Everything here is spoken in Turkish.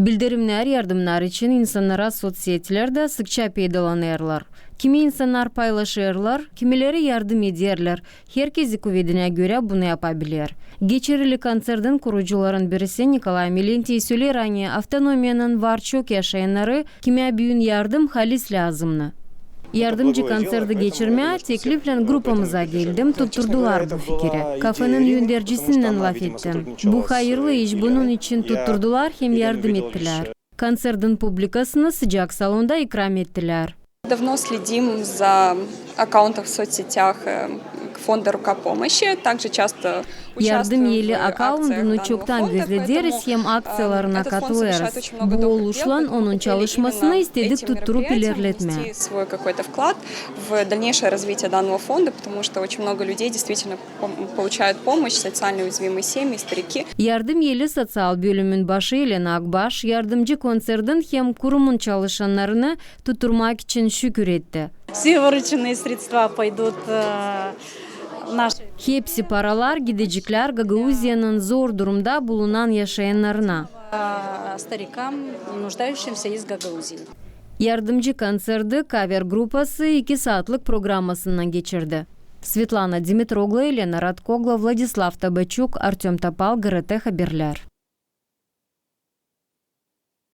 Bildirimler, yardımlar için insanlara sosyetilerde sıkça paydalanırlar. Kimi insanlar paylaşırlar, kimileri yardım ederler. Herkesi kuvvetine göre bunu yapabilir. Geçirili konsertin kurucuların birisi Nikolay Melentiy söyler, avtonomiyanın var çok yaşayanları kime büyün yardım halis lazımlı. Yardımcı konserde geçirmeye teklifle grupamıza geldim, tutturdular bu fikri. Kafenin yöndericisinden laf ettim. Bu hayırlı iş, bunun için tutturdular hem yardım ettiler. Konsertin publikasını sıcak salonda ikram ettiler. Давно следим за аккаунтом в соцсетях фонда рукопомощи. Также часто Yardım участвуем yeli в акциях akauntunu данного çoktan фонда, gözlederiz hem aksiyalarına этот фонд совершает katılırız. очень много Bu добрых oluşlan дел. Мы onun хотели çalışmasını именно istedik этим tutturup мероприятием ilerletme. внести свой какой-то вклад в дальнейшее развитие данного фонда, потому что очень много людей действительно получают помощь, социально уязвимые семьи, старики. Yardım yeli sosyal bölümün başı Elena Akbaş, yardımcı konsertin hem kurumun çalışanlarını tutturmak için şükür etti. Все вырученные средства пойдут нашей. Hepsi paralar gidecekler Gagauziya'nın zor durumda bulunan yaşayanlarına. Старикам, нуждающимся из Гагаузии. Yardımcı konserde cover grupası 2 saatlik programmasından geçirdi. Svetlana Dimitroglu, Elena Radkoglu, Vladislav Tabachuk, Artyom Topal, GRT Haberler.